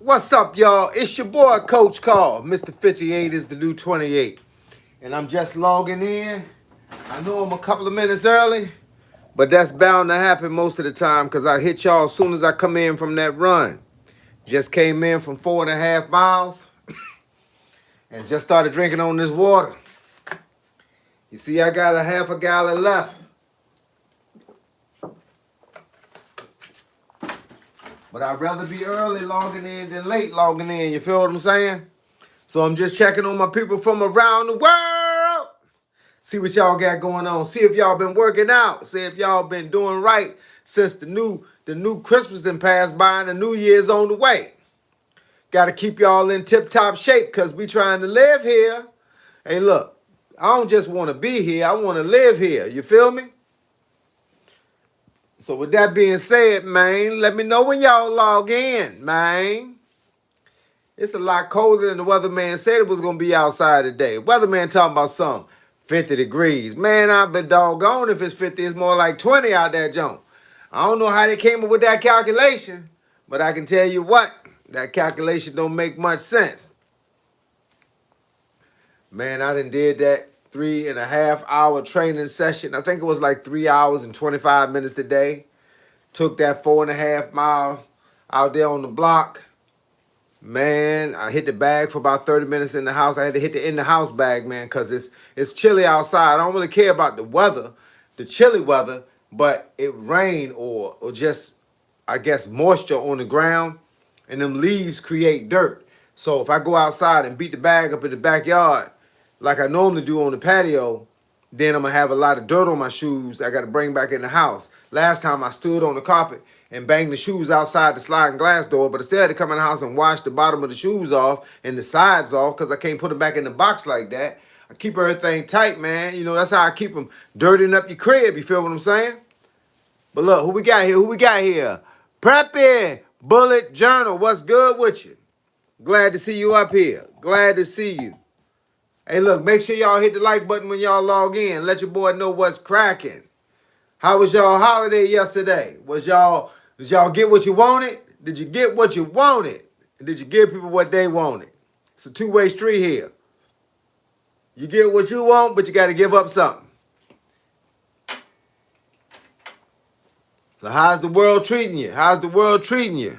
What's up, y'all? It's your boy, Coach Carl. Mr. 58 is the new 28. And I'm just logging in. I know I'm a couple of minutes early, but that's bound to happen most of the time because I hit y'all as soon as I come in from that run. Just came in from 4.5 miles and just started drinking on this water. You see, I got a half a gallon left. But I'd rather be early logging in than late logging in. You feel what I'm saying? So I'm just checking on my people from around the world. See what y'all got going on. See if y'all been working out. See if y'all been doing right since the new Christmas done passed by and the New Year's on the way. Got to keep y'all in tip-top shape because we trying to live here. Hey, look, I don't just want to be here. I want to live here. You feel me? So with that being said, man, let me know when y'all log in, man. It's a lot colder than the weatherman said it was going to be outside today. Weatherman talking about some 50 degrees. Man, I've been doggone if it's 50. It's more like 20 out there, John. I don't know how they came up with that calculation, but I can tell you what, that calculation don't make much sense. Man, I done did that 3.5 hour training session. I think it was like 3 hours and 25 minutes today. Took that 4.5 mile out there on the block. Man, I hit the bag for about 30 minutes in the house. I had to hit the in the house bag, man, because it's chilly outside. I don't really care about the weather, the chilly weather, but it rained or just, I guess, moisture on the ground, and them leaves create dirt. So if I go outside and beat the bag up in the backyard, like I normally do on the patio, then I'm going to have a lot of dirt on my shoes I got to bring back in the house. Last time I stood on the carpet and banged the shoes outside the sliding glass door, but instead I had to come in the house and wash the bottom of the shoes off and the sides off because I can't put them back in the box like that. I keep everything tight, man. You know, that's how I keep them dirtying up your crib. You feel what I'm saying? But look, who we got here? Who we got here? Preppy Bullet Journal. What's good with you? Glad to see you up here. Glad to see you. Hey, look, make sure y'all hit the like button when y'all log in. Let your boy know what's cracking. How was y'all holiday yesterday? Did y'all get what you wanted? Did you get what you wanted? And did you give people what they wanted? It's a two-way street here. You get what you want, but you got to give up something. So how's the world treating you? How's the world treating you?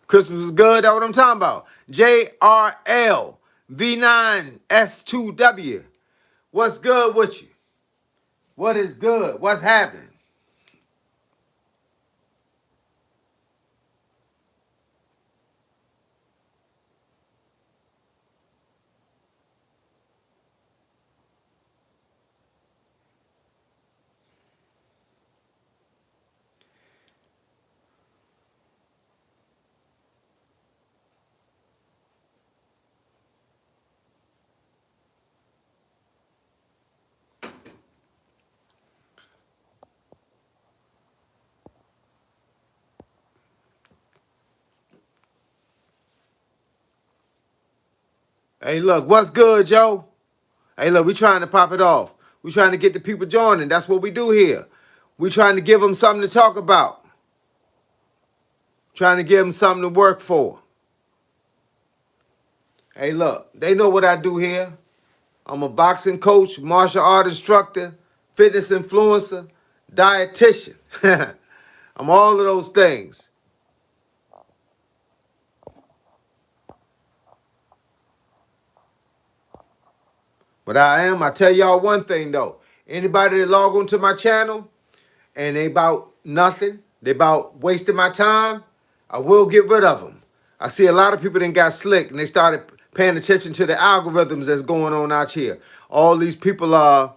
Christmas was good. That's what I'm talking about. JRL V9S2W. What's good with you? What is good? What's happening? Hey, look, what's good, Joe? Hey, look, we trying to pop it off. We trying to get the people joining. That's what we do here. We trying to give them something to talk about. Trying to give them something to work for. Hey, look, they know what I do here. I'm a boxing coach, martial art instructor, fitness influencer, dietitian. I'm all of those things. But I tell y'all one thing though. Anybody that log onto my channel and they about nothing, they about wasting my time, I will get rid of them. I see a lot of people that got slick and they started paying attention to the algorithms that's going on out here. All these people are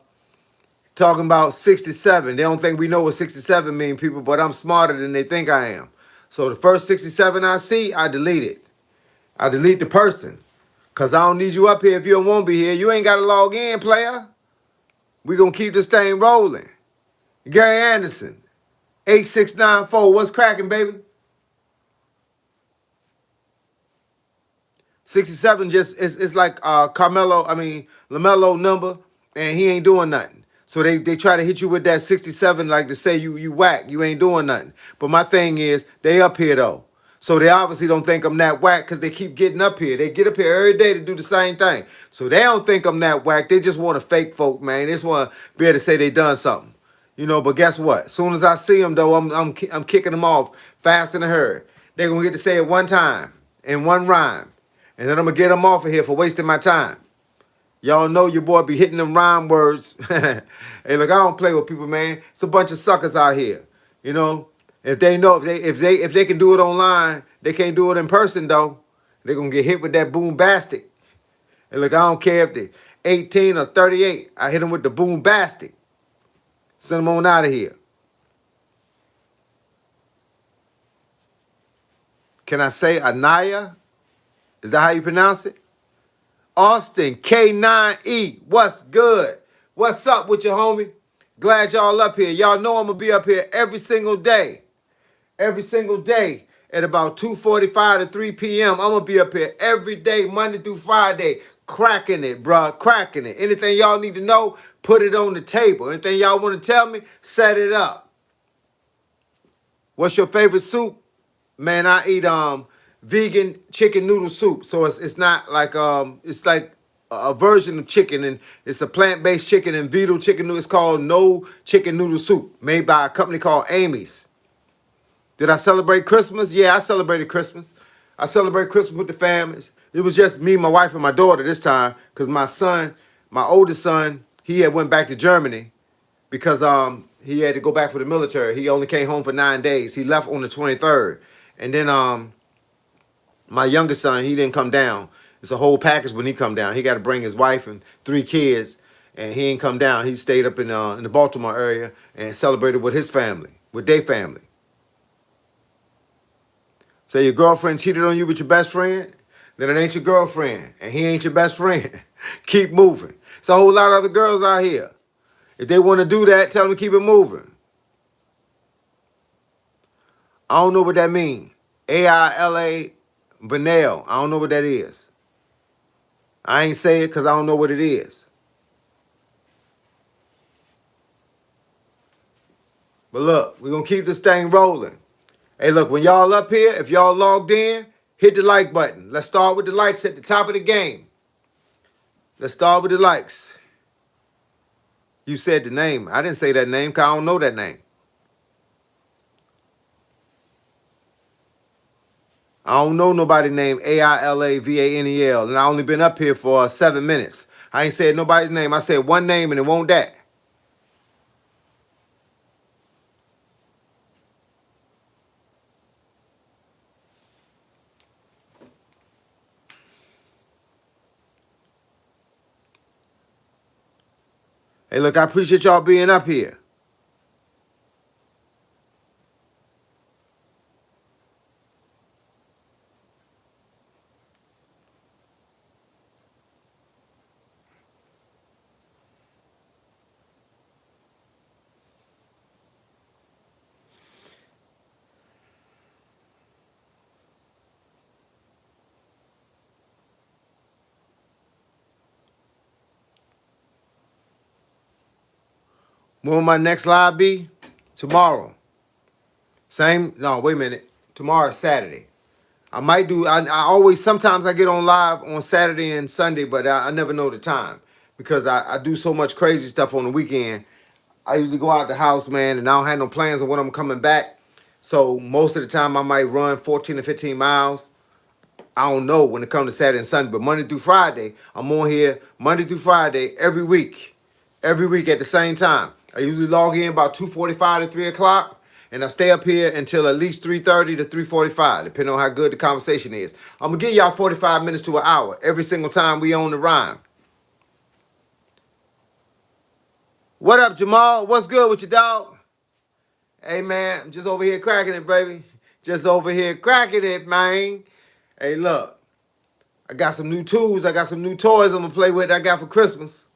talking about 67. They don't think we know what 67 mean, people, but I'm smarter than they think I am. So the first 67 I see, I delete it. I delete the person. Because I don't need you up here if you don't want to be here. You ain't got to log in, player. We going to keep this thing rolling. Gary Anderson, 8694. What's cracking, baby? 67 just, it's like LaMelo number, and he ain't doing nothing. So they try to hit you with that 67 like to say you whack. You ain't doing nothing. But my thing is, they up here, though. So they obviously don't think I'm that whack because they keep getting up here. They get up here every day to do the same thing. So they don't think I'm that whack. They just want to fake folk, man. They just want to be able to say they done something. You know, but guess what? As soon as I see them, though, I'm kicking them off fast in a hurry. They're going to get to say it one time in one rhyme. And then I'm going to get them off of here for wasting my time. Y'all know your boy be hitting them rhyme words. Hey, look, I don't play with people, man. It's a bunch of suckers out here. You know, if they know if they can do it online, they can't do it in person though. They're gonna get hit with that boombastic. And look, I don't care if they 18 or 38. I hit them with the boombastic. Send them on out of here. Can I say Anaya? Is that how you pronounce it? Austin K9E. What's good? What's up with your homie? Glad y'all up here. Y'all know I'm gonna be up here every single day. Every single day at about 2:45 to 3 p.m. I'm gonna be up here every day, Monday through Friday, cracking it, bruh, cracking it. Anything y'all need to know, put it on the table. Anything y'all want to tell me, set it up. What's your favorite soup? Man, I eat vegan chicken noodle soup. So it's not like it's like a version of chicken, and it's a plant-based chicken and vegan chicken noodle. It's called No Chicken Noodle Soup, made by a company called Amy's. Did I celebrate Christmas? Yeah, I celebrated Christmas. I celebrated Christmas with the families. It was just me, my wife, and my daughter this time, because my son, my oldest son, he had went back to Germany because he had to go back for the military. He only came home for 9 days. He left on the 23rd. And then my youngest son, he didn't come down. It's a whole package when he come down. He got to bring his wife and 3 kids, and he ain't come down. He stayed up in the Baltimore area and celebrated with his family, with their family. Say your girlfriend cheated on you with your best friend, then it ain't your girlfriend, and he ain't your best friend. Keep moving. It's a whole lot of other girls out here. If they want to do that, tell them to keep it moving. I don't know what that means. AILA Vanel. I don't know what that is. I ain't say it because I don't know what it is. But look, we're going to keep this thing rolling. Hey, look, when y'all up here, if y'all logged in, hit the like button. Let's start with the likes at the top of the game. Let's start with the likes. You said the name. I didn't say that name because I don't know that name. I don't know nobody named AILAVANEL, and I only been up here for 7 minutes. I ain't said nobody's name. I said one name, and it won't that. Hey, look, I appreciate y'all being up here. When will my next live be? Tomorrow. Same. No, wait a minute. Tomorrow's Saturday. I might do. I always. Sometimes I get on live on Saturday and Sunday, but I never know the time because I do so much crazy stuff on the weekend. I usually go out the house, man, and I don't have no plans on when I'm coming back. So most of the time I might run 14 to 15 miles. I don't know when it comes to Saturday and Sunday, but Monday through Friday, I'm on here Monday through Friday every week at the same time. I usually log in about 2:45 to 3 o'clock, and I stay up here until at least 3:30 to 3:45, depending on how good the conversation is. I'm gonna give y'all 45 minutes to an hour every single time we on the rhyme. What up, Jamal? What's good with you, dog? Hey, man, I'm just over here cracking it, baby. Just over here cracking it, man. Hey, look, I got some new tools. I got some new toys I'm gonna play with that I got for Christmas.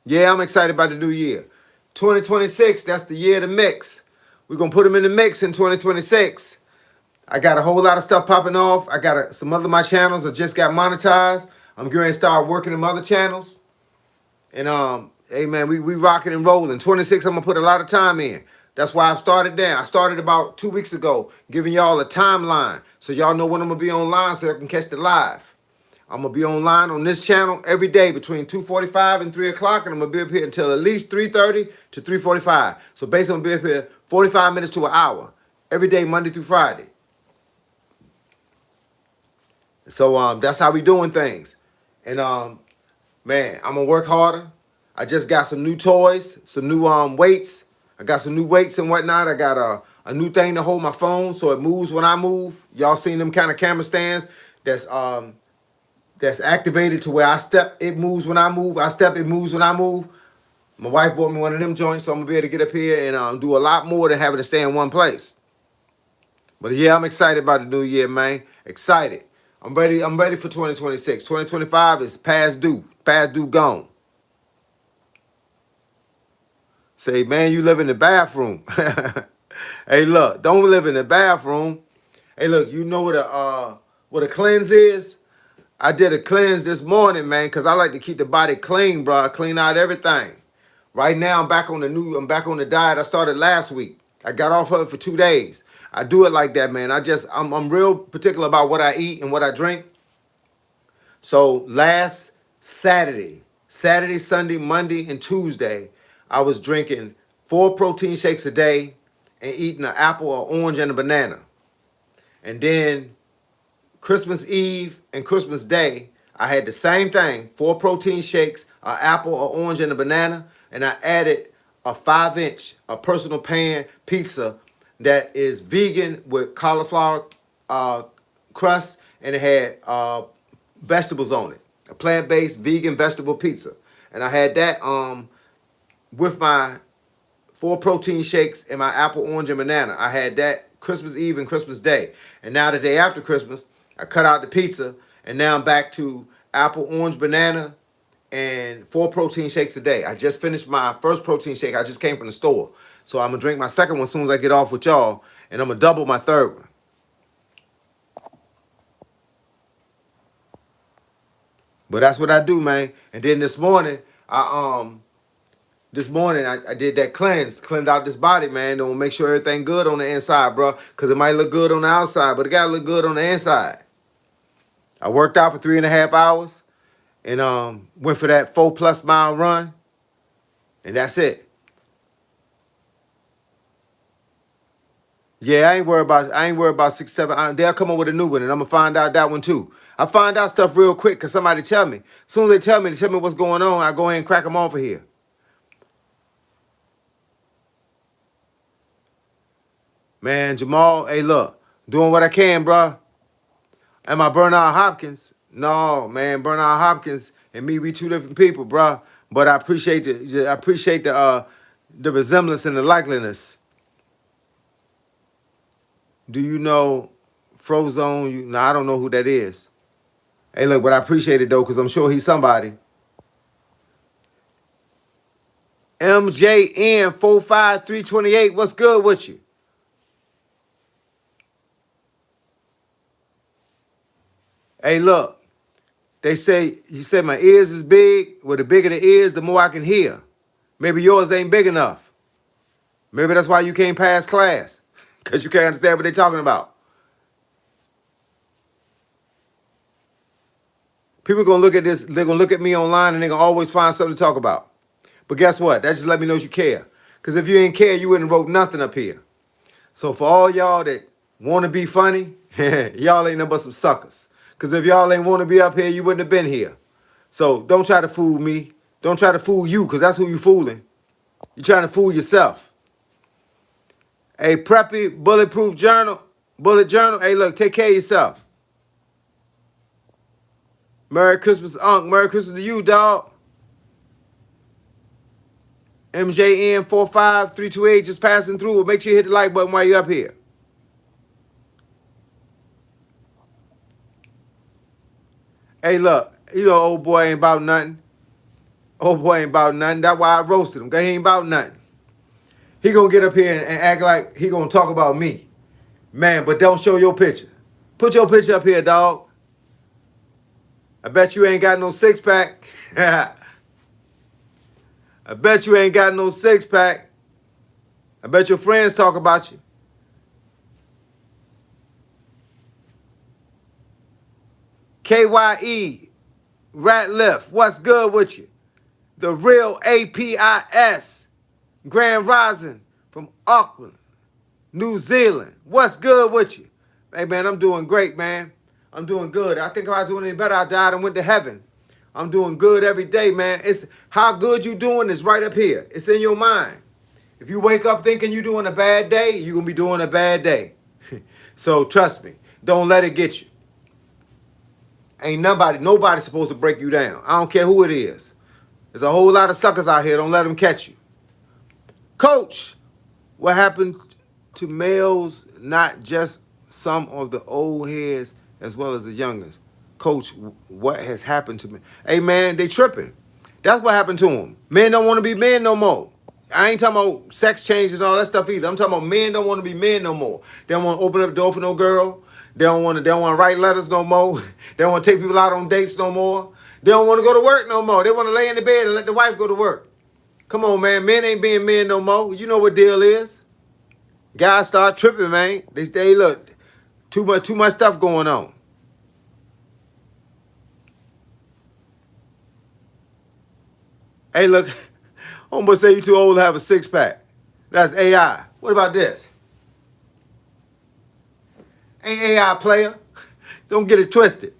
Yeah, I'm excited about the new year. 2026, that's the year of the mix. We're going to put them in the mix in 2026. I got a whole lot of stuff popping off. I got some other my channels that just got monetized. I'm going to start working them other channels. And, hey, man, we rocking and rolling. 26, I'm going to put a lot of time in. That's why I've started there. I started about 2 weeks ago, giving y'all a timeline so y'all know when I'm gonna be online so I can catch the live. I'm gonna be online on this channel every day between 2:45 and 3 o'clock, and I'm gonna be up here until at least 3:30 to 3:45. So basically, I'm gonna be up here 45 minutes to an hour every day, Monday through Friday. So that's how we doing things. And man, I'm gonna work harder. I just got some new toys, some new weights. I got some new weights and whatnot. I got a new thing to hold my phone so it moves when I move. Y'all seen them kind of camera stands that's activated to where I step, it moves when I move. I step, it moves when I move. My wife bought me one of them joints, so I'm gonna be able to get up here and do a lot more than having to stay in one place. But yeah, I'm excited about the new year, man. Excited. I'm ready. I'm ready for 2026. 2025 is past due. Past due gone. Say, man, you live in the bathroom. Hey, look, don't live in the bathroom. Hey, look, you know what a cleanse is? I did a cleanse this morning, man, because I like to keep the body clean, bro. I clean out everything. Right now, I'm back on the diet I started last week. I got off of it for 2 days. I do it like that, man. I'm real particular about what I eat and what I drink. So last Saturday, Sunday, Monday, and Tuesday, I was drinking 4 protein shakes a day and eating an apple, an orange, and a banana. And then Christmas Eve and Christmas Day, I had the same thing, 4 protein shakes, an apple, an orange, and a banana. And I added a 5-inch, a personal pan pizza that is vegan with cauliflower crust, and it had vegetables on it. A plant-based vegan vegetable pizza. And I had that with my 4 protein shakes and my apple, orange, and banana. I had that Christmas Eve and Christmas Day. And now the day after Christmas, I cut out the pizza, and now I'm back to apple, orange, banana, and 4 protein shakes a day. I just finished my first protein shake. I just came from the store. So I'm going to drink my second one as soon as I get off with y'all, and I'm going to double my third one. But that's what I do, man. And then this morning, I did that cleaned out this body, man. To make sure everything good on the inside, bro. Because it might look good on the outside, but it got to look good on the inside. I worked out for 3.5 hours and went for that 4+ mile run. And that's it. Yeah, I ain't worried about 6, 7. They'll come up with a new one, and I'm gonna find out that one too. I find out stuff real quick because somebody tell me. As soon as they tell me what's going on, I go ahead and crack them off of here. Man, Jamal, hey, look, doing what I can, bro. Am I Bernard Hopkins? No, man, Bernard Hopkins and me, we 2 different people, bro. But I appreciate the resemblance and the likeliness. Do you know Frozone? No, I don't know who that is. Hey, look, but I appreciate it though, because I'm sure he's somebody. MJN 45328, what's good with you? Hey, look, they say, you said my ears is big. Well, the bigger the ears, the more I can hear. Maybe yours ain't big enough. Maybe that's why you can't pass class, because you can't understand what they're talking about. People are going to look at this, they're going to look at me online, and they're going to always find something to talk about. But guess what? That just let me know you care. Because if you ain't care, you wouldn't wrote nothing up here. So for all y'all that want to be funny, y'all ain't nothing but some suckers. Because if y'all ain't want to be up here, you wouldn't have been here. So don't try to fool me. Don't try to fool you, because that's who you fooling. You're trying to fool yourself. Hey, Preppy, Bullet Journal. Hey, look, take care of yourself. Merry Christmas, Unc. Merry Christmas to you, dog. MJN 45328 just passing through. Well, make sure you hit the like button while you're up here. Hey, look, you know old boy ain't about nothing. Old boy ain't about nothing. That's why I roasted him, because he ain't about nothing. He gonna get up here and act like he gonna talk about me. Man, but don't show your picture. Put your picture up here, dog. I bet you ain't got no 6-pack. I bet you ain't got no 6-pack. I bet your friends talk about you. KYE, Ratliff, what's good with you? The real APIS, Grand Rising from Auckland, New Zealand. What's good with you? Hey, man, I'm doing great, man. I'm doing good. I think if I was doing any better, I died and went to heaven. I'm doing good every day, man. It's how good you doing is right up here. It's in your mind. If you wake up thinking you're doing a bad day, you're going to be doing a bad day. So trust me, don't let it get you. Ain't nobody's supposed to break you down. I don't care who it is. There's a whole lot of suckers out here. Don't let them catch you. Coach, what happened to males, not just some of the old heads as well as the youngest? Coach, what has happened to me? Hey, man, they tripping. That's what happened to them. Men don't want to be men no more. I ain't talking about sex changes and all that stuff either. I'm talking about men don't want to be men no more. They don't want to open up the door for no girl. They don't want to write letters no more. They don't want to take people out on dates no more. They don't want to go to work no more. They want to lay in the bed and let the wife go to work. Come on, man. Men ain't being men no more. You know what deal is. Guys start tripping, man. They look, too much stuff going on. Hey, look, homeboy say you too old to have a six-pack. That's AI. What about this? Ain't AI player. Don't get it twisted.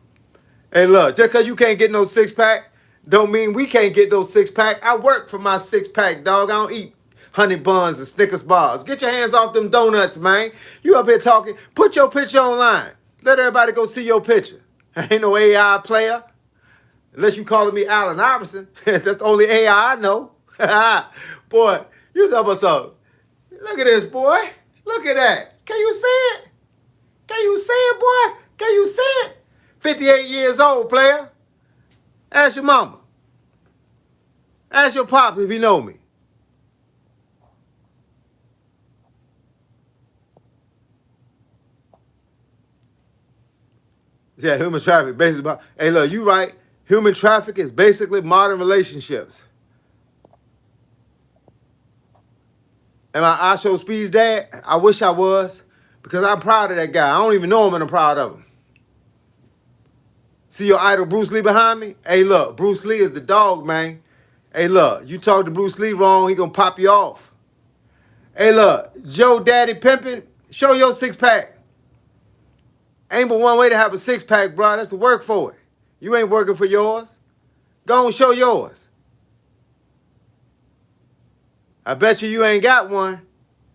Hey, look, just because you can't get no six-pack, don't mean we can't get no six-pack. I work for my six-pack, dog. I don't eat honey buns and Snickers bars. Get your hands off them donuts, man. You up here talking. Put your picture online. Let everybody go see your picture. Ain't no AI player. Unless you calling me Allen Iverson. That's the only AI I know. Boy, you talking about something. Look at this, boy. Look at that. Can you see it? Can you see it, boy? Can you see it? 58 years old, player. Ask your mama. Ask your pop if you know me. Yeah, human traffic, basically. Hey, look, you right. Human traffic is basically modern relationships. Am I Asho Speed's dad? I wish I was, because I'm proud of that guy. I don't even know him, and I'm proud of him. See your idol Bruce Lee behind me? Hey, look, Bruce Lee is the dog, man. Hey, look, you talk to Bruce Lee wrong, he gonna pop you off. Hey, look, Joe Daddy Pimpin', show your six-pack. Ain't but one way to have a six-pack, bro. That's to work for it. You ain't working for yours. Go and show yours. I bet you ain't got one.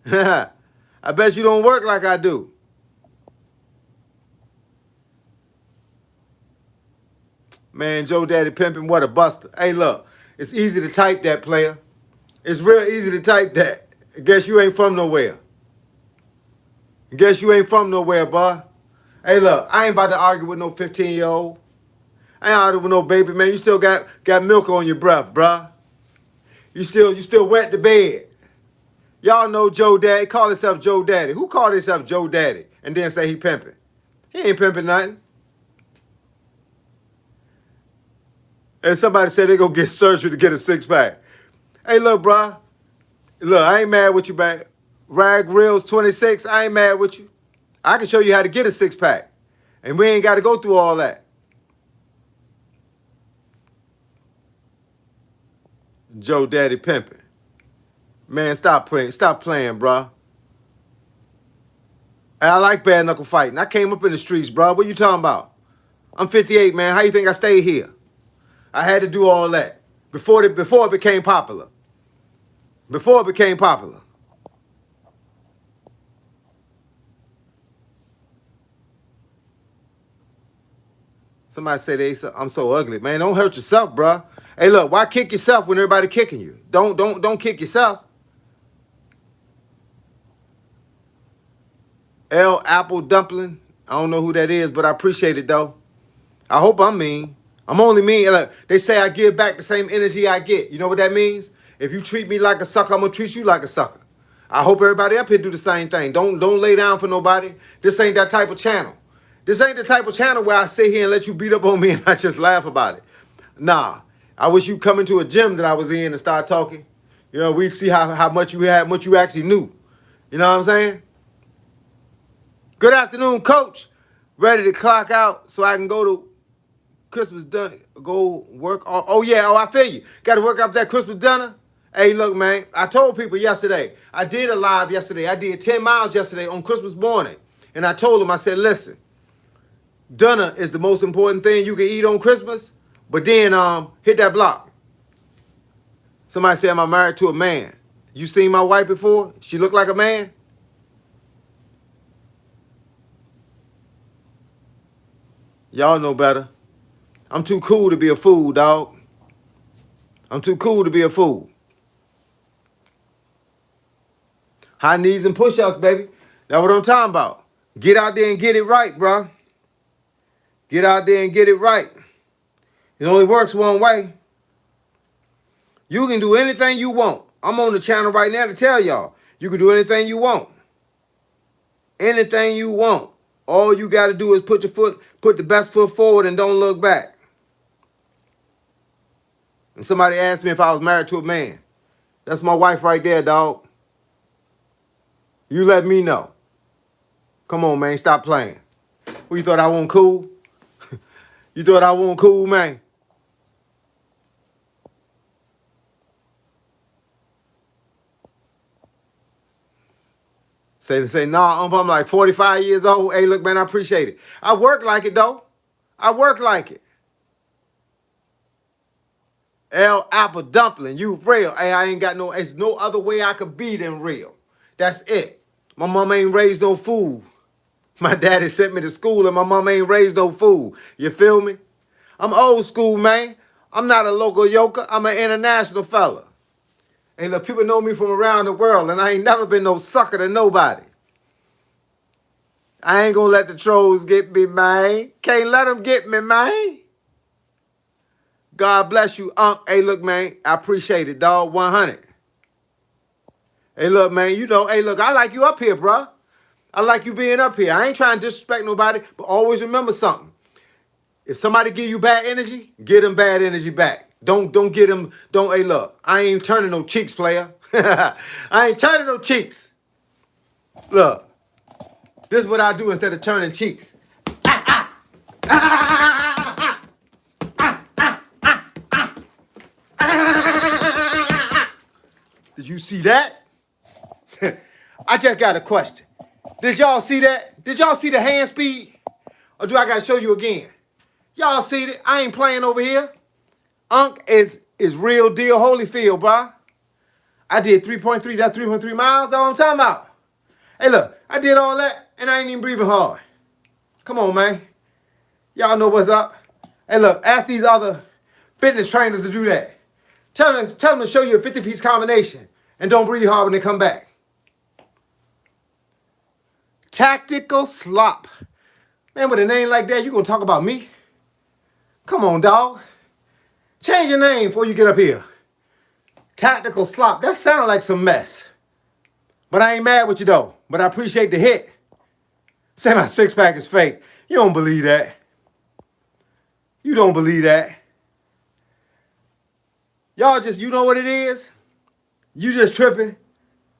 I bet you don't work like I do. Man, Joe Daddy Pimpin', what a buster. Hey, look, it's easy to type that, player. It's real easy to type that. I guess you ain't from nowhere. I guess you ain't from nowhere, boy. Hey, look, I ain't about to argue with no 15-year-old. I ain't arguing with no baby, man. You still got milk on your breath, bruh. You still wet the bed. Y'all know Joe Daddy. Call himself Joe Daddy. Who called himself Joe Daddy and then say he pimping? He ain't pimping nothing. And somebody said they gonna get surgery to get a six-pack. Hey, look, bruh. Look, I ain't mad with you, man. Rag Reels 26, I ain't mad with you. I can show you how to get a six-pack. And we ain't got to go through all that. Joe Daddy pimping. Man, stop playing, bruh. And I like bare knuckle fighting. I came up in the streets, bruh. What you talking about? I'm 58, man. How you think I stayed here? I had to do all that before it became popular. Before it became popular. Somebody say I'm so ugly. Man, don't hurt yourself, bruh. Hey, look, why kick yourself when everybody kicking you? Don't kick yourself. L Apple Dumpling. I don't know who that is, but I appreciate it, though. I hope I'm mean. I'm only mean. Like, they say I give back the same energy I get. You know what that means? If you treat me like a sucker, I'm going to treat you like a sucker. I hope everybody up here do the same thing. Don't lay down for nobody. This ain't that type of channel. This ain't the type of channel where I sit here and let you beat up on me and I just laugh about it. Nah. I wish you come into a gym that I was in and start talking. You know, we'd see how much you had, what you actually knew. You know what I'm saying? Good afternoon, coach. Ready to clock out so I can go to Christmas dinner, go work. Oh yeah, I feel you. Got to work up that Christmas dinner. Hey, look, man, I told people yesterday, I did a live yesterday. I did 10 miles yesterday on Christmas morning. And I told them, I said, listen, dinner is the most important thing you can eat on Christmas, but then hit that block. Somebody said, am I married to a man? You seen my wife before? She look like a man? Y'all know better. I'm too cool to be a fool, dog. I'm too cool to be a fool. High knees and push-ups, baby. That's what I'm talking about. Get out there and get it right, bro. Get out there and get it right. It only works one way. You can do anything you want. I'm on the channel right now to tell y'all. You can do anything you want. Anything you want. All you got to do is put the best foot forward and don't look back. And somebody asked me if I was married to a man. That's my wife right there, dog. You let me know. Come on, man. Stop playing. Who you thought I wasn't cool? You thought I wasn't cool, man? Say, nah, I'm like 45 years old. Hey, look, man, I appreciate it. I work like it, though. I work like it. L Apple Dumpling, you real. Hey, I ain't got no, it's no other way I could be than real. That's it. My mom ain't raised no fool. My daddy sent me to school and my mom ain't raised no fool. You feel me? I'm old school, man. I'm not a local yoker. I'm an international fella. And the people know me from around the world, and I ain't never been no sucker to nobody. I ain't gonna let the trolls get me, man. Can't let them get me, man. God bless you, Unc. Hey, look, man, I appreciate it, dog. 100. Hey, look, man, you know, hey, look, I like you up here, bro. I like you being up here. I ain't trying to disrespect nobody, but always remember something. If somebody give you bad energy, get them bad energy back. Don't get them, hey, look, I ain't turning no cheeks, player. I ain't turning no cheeks. Look, this is what I do instead of turning cheeks. Did you see that? I just got a question. Did y'all see that? Did y'all see the hand speed? Or do I got to show you again? Y'all see it? I ain't playing over here. Unc is real deal Holyfield, bro. I did 3.3, that's 3.3 miles. That's what I'm talking about. Hey, look, I did all that, and I ain't even breathing hard. Come on, man. Y'all know what's up. Hey, look, ask these other fitness trainers to do that. Tell them to show you a 50-piece combination, and don't breathe hard when they come back. Tactical Slop. Man, with a name like that, you gonna talk about me? Come on, dog. Change your name before you get up here. Tactical Slop. That sounds like some mess. But I ain't mad with you, though. But I appreciate the hit. Say my six-pack is fake. You don't believe that. You don't believe that. Y'all just, you know what it is? You just tripping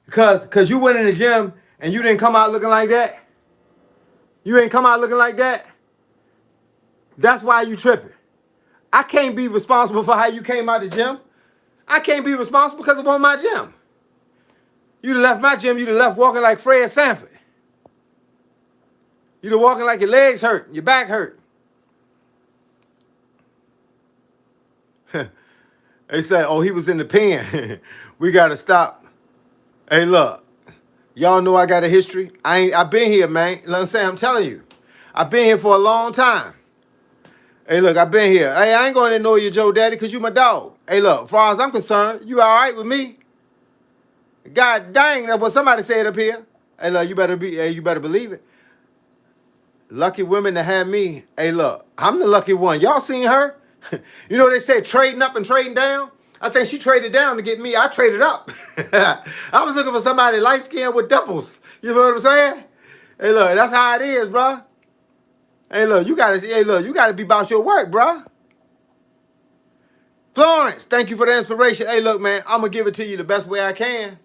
because you went in the gym and you didn't come out looking like that. You ain't come out looking like that. That's why you tripping. I can't be responsible for how you came out the gym. I can't be responsible because it wasn't my gym. You'd have left my gym, you'd have left walking like Fred Sanford. You'd have walking like your legs hurt, your back hurt. They say, oh, he was in the pen. We got to stop. Hey, look. Y'all know I got a history. I've been here, man. Like I'm saying, I'm telling you. I've been here for a long time. Hey, look, I've been here. Hey, I ain't going to ignore you, Joe Daddy, because you my dog. Hey, look, as far as I'm concerned, you all right with me? God dang, that's what somebody said up here. Hey, look, you better believe it. Lucky women that have me. Hey, look, I'm the lucky one. Y'all seen her? You know they say trading up and trading down? I think she traded down to get me. I traded up. I was looking for somebody light-skinned with dimples. You know what I'm saying? Hey, look, that's how it is, bro. Hey, look, you gotta be about your work, bro. Florence, thank you for the inspiration. Hey, look, man, I'm gonna give it to you the best way I can.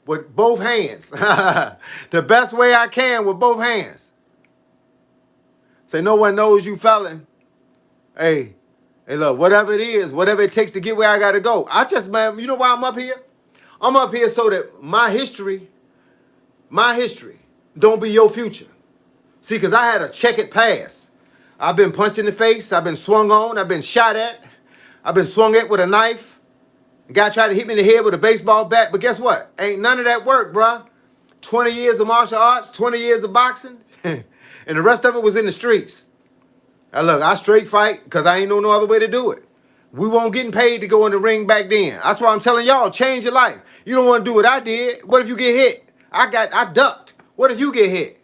with both hands. The best way I can with both hands. Say no one knows you felon. Hey, look, whatever it is, whatever it takes to get where I gotta go. Man, you know why I'm up here? I'm up here so that my history don't be your future. See, because I had a checkered past. I've been punched in the face. I've been swung on. I've been shot at. I've been swung at with a knife. A guy tried to hit me in the head with a baseball bat. But guess what? Ain't none of that work, bruh. 20 years of martial arts, 20 years of boxing, and the rest of it was in the streets. Now look, I straight fight because I ain't know no other way to do it. We weren't getting paid to go in the ring back then. That's why I'm telling y'all, change your life. You don't want to do what I did. What if you get hit? I ducked. What if you get hit?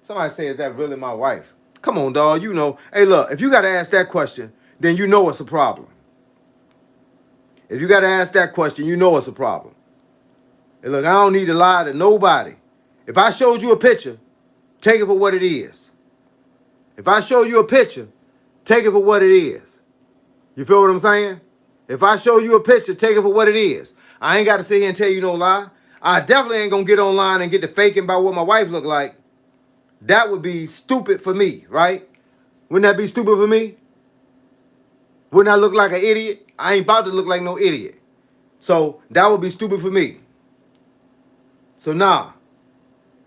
Somebody say, is that really my wife? Come on, dog. You know. Hey, look, if you got to ask that question, then you know it's a problem. If you got to ask that question, you know it's a problem. Hey, look, I don't need to lie to nobody. If I showed you a picture, take it for what it is. If I show you a picture, take it for what it is. You feel what I'm saying? If I show you a picture, take it for what it is. I ain't got to sit here and tell you no lie. I definitely ain't going to get online and get to faking about what my wife look like. That would be stupid for me, right? Wouldn't that be stupid for me? Wouldn't I look like an idiot? I ain't about to look like no idiot. So that would be stupid for me. So nah,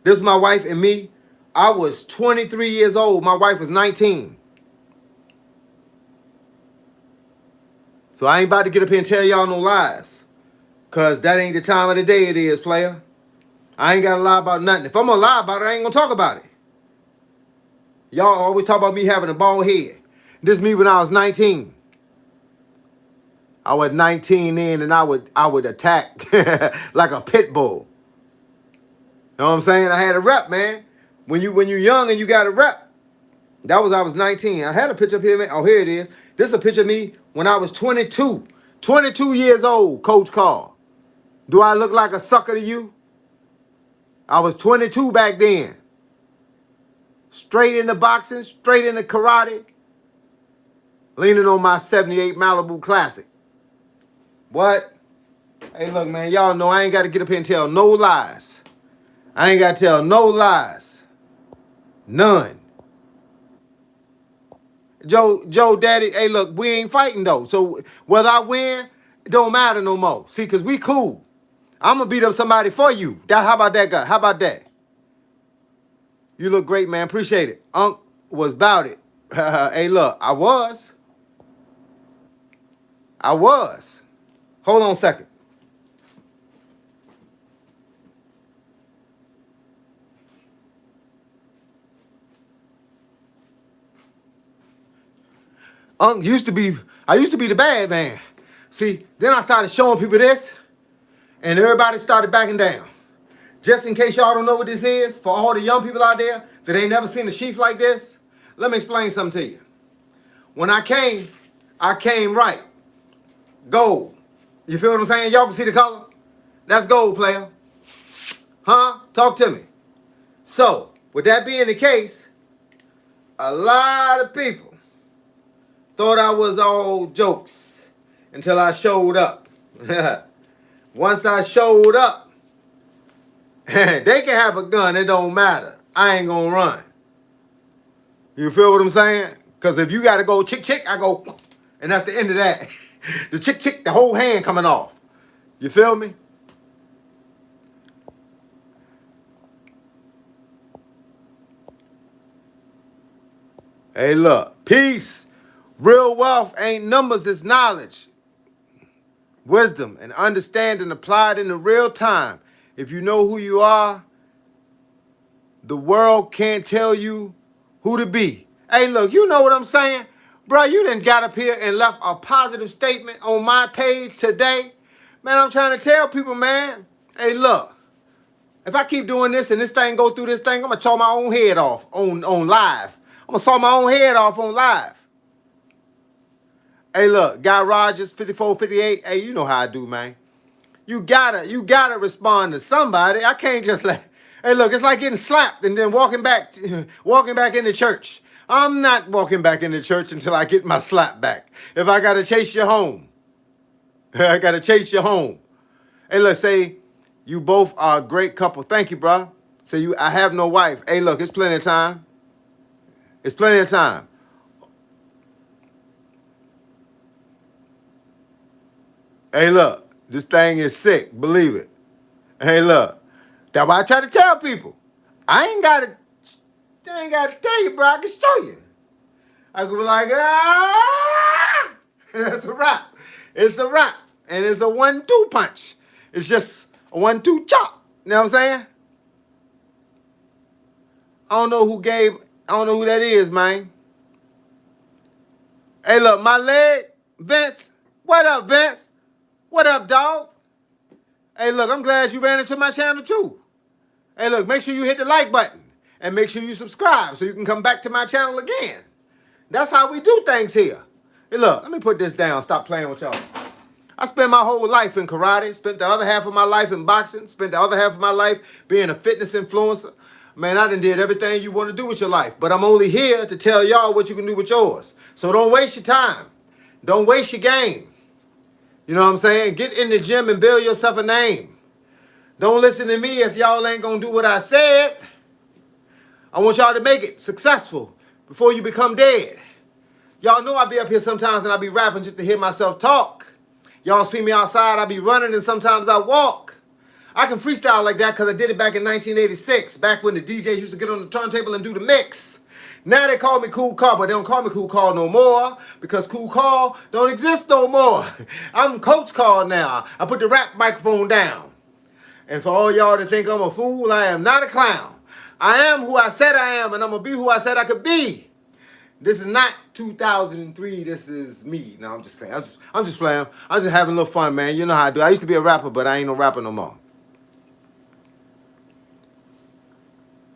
this is my wife and me. I was 23 years old. My wife was 19. So I ain't about to get up here and tell y'all no lies. Because that ain't the time of the day it is, player. I ain't got to lie about nothing. If I'm going to lie about it, I ain't going to talk about it. Y'all always talk about me having a bald head. This is me when I was 19. I was 19 then, and I would attack like a pit bull. You know what I'm saying? I had a rep, man. When you young and you got a rep. I was 19. I had a picture up here, man. Oh, here it is. This is a picture of me when I was 22. 22 years old, Coach Carl. Do I look like a sucker to you? I was 22 back then. Straight into boxing, straight into karate. Leaning on my 78 Malibu Classic. What? Hey, look, man, y'all know I ain't got to get up here and tell no lies. I ain't got to tell no lies. None. Joe, Daddy, hey, look, we ain't fighting, though. So whether I win, it don't matter no more. See, because we cool. I'm going to beat up somebody for you. How about that guy? How about that? You look great, man. Appreciate it. Unc was about it. Hey, look, I was. Hold on a second. I used to be the bad man. See, then I started showing people this, and everybody started backing down. Just in case y'all don't know what this is, for all the young people out there that ain't never seen a sheath like this, let me explain something to you. When I came right. Gold. You feel what I'm saying? Y'all can see the color? That's gold, player. Huh? Talk to me. So, with that being the case, a lot of people thought I was all jokes until I showed up. Once I showed up, they can have a gun, it don't matter. I ain't gonna run. You feel what I'm saying? Because if you gotta go chick, I go, and that's the end of that. The chick, the whole hand coming off. You feel me? Hey, look, peace. Real wealth ain't numbers, it's knowledge. Wisdom and understanding applied in the real time. If you know who you are, the world can't tell you who to be. Hey, look, you know what I'm saying? Bro, you done got up here and left a positive statement on my page today. Man, I'm trying to tell people, man. Hey, look, if I keep doing this and this thing go through this thing, I'm going to saw my own head off on live. I'm going to saw my own head off on live. Hey, look, Guy Rogers, 5458. Hey, you know how I do, man. You gotta respond to somebody. I can't just let. Hey, look, it's like getting slapped and then walking back into church. I'm not walking back into church until I get my slap back. If I gotta chase you home, I gotta chase you home. Hey, look, say you both are a great couple. Thank you, bro. Say I have no wife. Hey, look, it's plenty of time. It's plenty of time. Hey, look, this thing is sick. Believe it. Hey, look. That's why I try to tell people. I ain't got to tell you, bro. I can show you. I could be like, ah! That's a wrap. It's a wrap. And it's a 1-2 punch. It's just a 1-2 chop. You know what I'm saying? I don't know who that is, man. Hey, look, my leg, Vince. What up, Vince? What up, dog? Hey, look, I'm glad you ran into my channel, too. Hey, look, make sure you hit the like button. And make sure you subscribe so you can come back to my channel again. That's how we do things here. Hey, look, let me put this down. Stop playing with y'all. I spent my whole life in karate. Spent the other half of my life in boxing. Spent the other half of my life being a fitness influencer. Man, I done did everything you want to do with your life. But I'm only here to tell y'all what you can do with yours. So don't waste your time. Don't waste your game. You know what I'm saying? Get in the gym and build yourself a name. Don't listen to me if y'all ain't going to do what I said. I want y'all to make it successful before you become dead. Y'all know I be up here sometimes and I be rapping just to hear myself talk. Y'all see me outside, I be running and sometimes I walk. I can freestyle like that because I did it back in 1986, back when the DJs used to get on the turntable and do the mix. Now they call me Cool Carl, but they don't call me Cool Carl no more because Cool Carl don't exist no more. I'm Coach Carl now. I put the rap microphone down. And for all y'all to think I'm a fool, I am not a clown. I am who I said I am, and I'm going to be who I said I could be. This is not 2003. This is me. No, I'm just playing. I'm just playing. I'm just having a little fun, man. You know how I do. I used to be a rapper, but I ain't no rapper no more.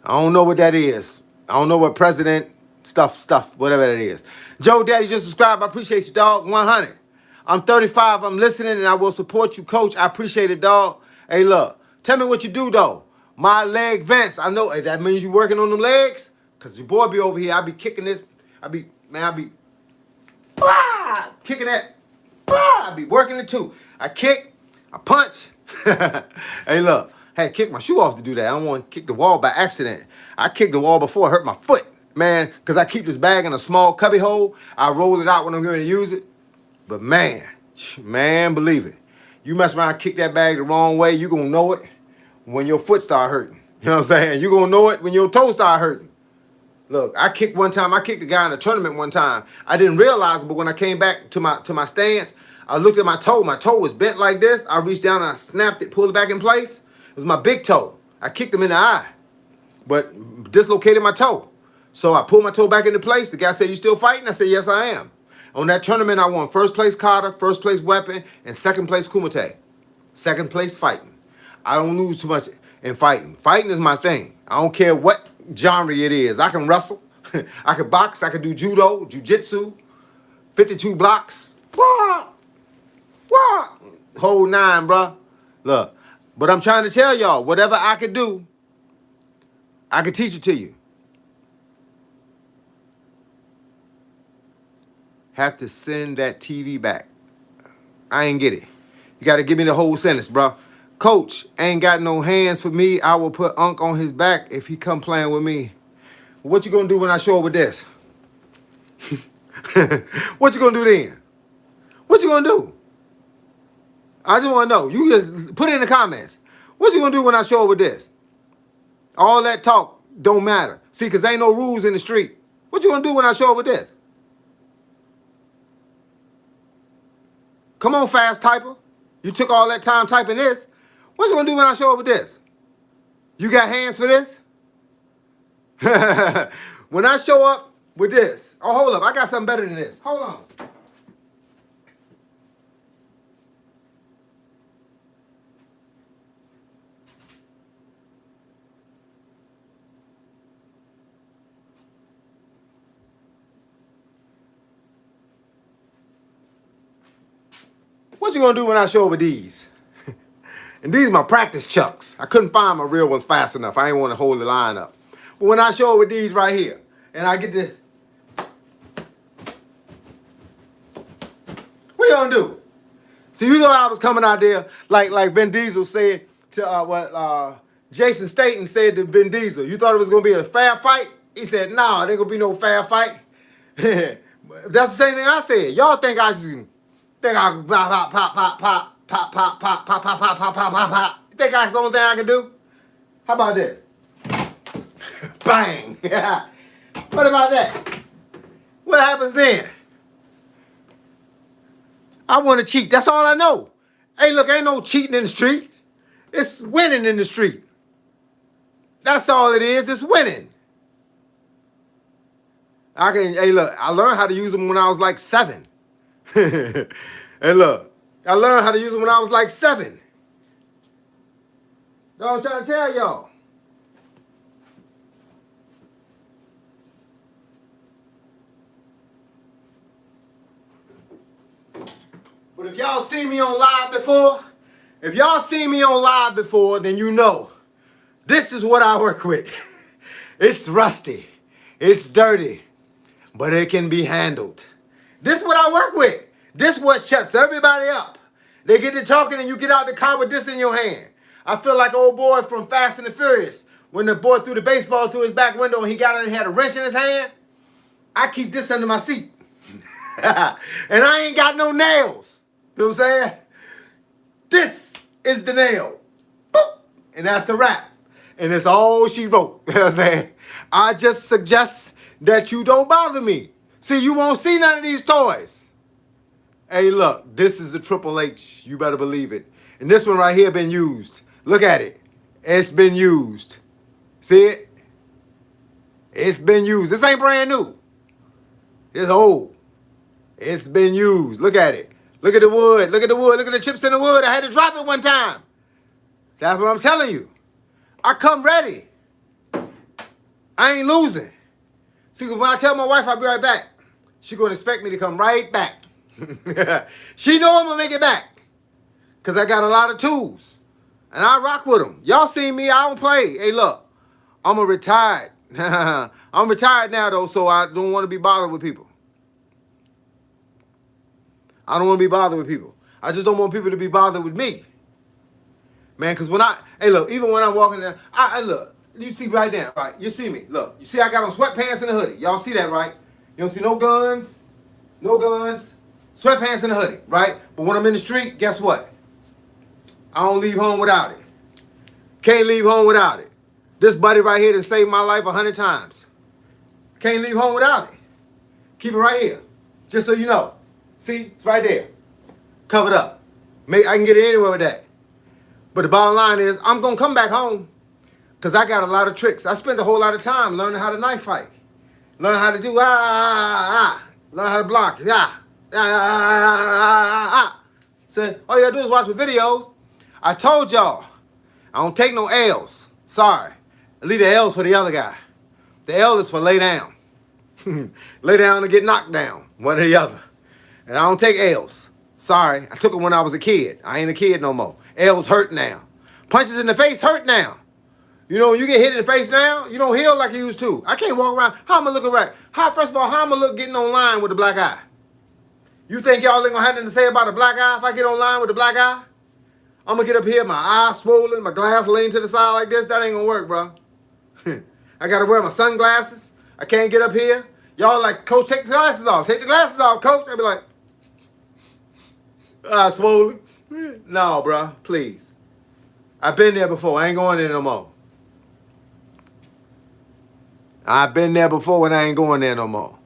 I don't know what that is. I don't know what president stuff, whatever that is. Joe Daddy just subscribed. I appreciate you, dog. 100. I'm 35. I'm listening, and I will support you, coach. I appreciate it, dog. Hey, look. Tell me what you do, though. My leg vents. I know that means you working on them legs, because your boy be over here. I be kicking this. I be kicking that. I be working it, too. I kick. I punch. Hey, look. Hey, kick my shoe off to do that. I don't want to kick the wall by accident. I kicked the wall before it hurt my foot, man, because I keep this bag in a small cubby hole. I roll it out when I'm going to use it. But, man, believe it. You mess around and kick that bag the wrong way, you're going to know it when your foot start hurting. You know what I'm saying? You're going to know it when your toes start hurting. Look, I kicked a guy in a tournament one time. I didn't realize it, but when I came back to my stance, I looked at my toe. My toe was bent like this. I reached down and I snapped it, pulled it back in place. It was my big toe. I kicked him in the eye, but dislocated my toe. So I pulled my toe back into place. The guy said, "You still fighting?" I said, "Yes, I am." On that tournament, I won first place kata, first place weapon, and second place kumite. Second place fighting. I don't lose too much in fighting. Fighting is my thing. I don't care what genre it is. I can wrestle. I can box. I can do judo, jiu-jitsu, 52 blocks. Wah! Wah! Whole 9, bro. Look. But I'm trying to tell y'all, whatever I could do, I could teach it to you. Have to send that TV back. I ain't get it. You got to give me the whole sentence, bro. Coach ain't got no hands for me. I will put Unc on his back if he come playing with me. What you gonna do when I show up with this? What you gonna do then? What you gonna do? I just want to know. You just put it in the comments. What you going to do when I show up with this? All that talk don't matter. See, because ain't no rules in the street. What you going to do when I show up with this? Come on, fast typer. You took all that time typing this. What you going to do when I show up with this? You got hands for this? When I show up with this. Oh, hold up. I got something better than this. Hold on. What you gonna do when I show up with these? And these are my practice chucks. I couldn't find my real ones fast enough. I ain't want to hold the line up. But when I show up with these right here, and I get to... What you gonna do? So you know I was coming out there like Vin Diesel said to what Jason Statham said to Vin Diesel. You thought it was gonna be a fair fight? He said, "Nah, there gonna be no fair fight." That's the same thing I said. Y'all think I just think I can pop pop pop pop pop pop pop pop pop pop pop pop pop pop pop. You think that's the only thing I can do? How about this? Bang! What about that? What happens then? I want to cheat. That's all I know. Hey, look, ain't no cheating in the street. It's winning in the street. That's all it is. It's winning. Hey, look, I learned how to use them when I was like 7. Hey, look, I learned how to use them when I was like 7. That's what I'm trying to tell y'all. But if y'all seen me on live before, then you know this is what I work with. It's rusty, it's dirty, but it can be handled. This is what I work with. This is what shuts everybody up. They get to talking and you get out the car with this in your hand. I feel like old boy from Fast and the Furious when the boy threw the baseball through his back window and he got it and had a wrench in his hand. I keep this under my seat. And I ain't got no nails. You know what I'm saying? This is the nail. Boop. And that's a wrap. And it's all she wrote. You know what I'm saying? I just suggest that you don't bother me. See, you won't see none of these toys. Hey, look, this is the Triple H. You better believe it. And this one right here been used. Look at it. It's been used. See it? It's been used. This ain't brand new. It's old. It's been used. Look at it. Look at the wood. Look at the wood. Look at the chips in the wood. I had to drop it one time. That's what I'm telling you. I come ready. I ain't losing. See, when I tell my wife I'll be right back, she gonna expect me to come right back. She know I'm gonna make it back. Because I got a lot of tools. And I rock with them. Y'all see me, I don't play. Hey, look, I'm a retired. I'm retired now, though, so I don't want to be bothered with people. I don't want to be bothered with people. I just don't want people to be bothered with me. Man, because hey, look, even when I'm walking there, I look, you see right there, right? You see me, look. You see I got on sweatpants and a hoodie. Y'all see that, right? You don't see no guns, sweatpants and a hoodie, right? But when I'm in the street, guess what? I don't leave home without it. Can't leave home without it. This buddy right here that saved my life 100 times. Can't leave home without it. Keep it right here, just so you know. See, it's right there. Covered up. I can get it anywhere with that. But the bottom line is, I'm going to come back home because I got a lot of tricks. I spent a whole lot of time learning how to knife fight. Learning how to do, learn how to block, So all you got to do is watch my videos. I told y'all, I don't take no L's. Sorry. I leave the L's for the other guy. The L is for lay down. Lay down and get knocked down. One or the other. And I don't take L's. Sorry, I took it when I was a kid. I ain't a kid no more. L's hurt now. Punches in the face hurt now. You know, when you get hit in the face now, you don't heal like you used to. I can't walk around. How am I looking right? First of all, how am I look getting online with a black eye? You think y'all ain't gonna have nothing to say about a black eye if I get online with a black eye? I'm gonna get up here, my eye swollen, my glass leaning to the side like this. That ain't gonna work, bro. I gotta wear my sunglasses. I can't get up here. Y'all like, Coach, take the glasses off. Take the glasses off, Coach. I'd be like, eye swollen. No, bro, please. I've been there before. I ain't going there no more. I've been there before and I ain't going there no more.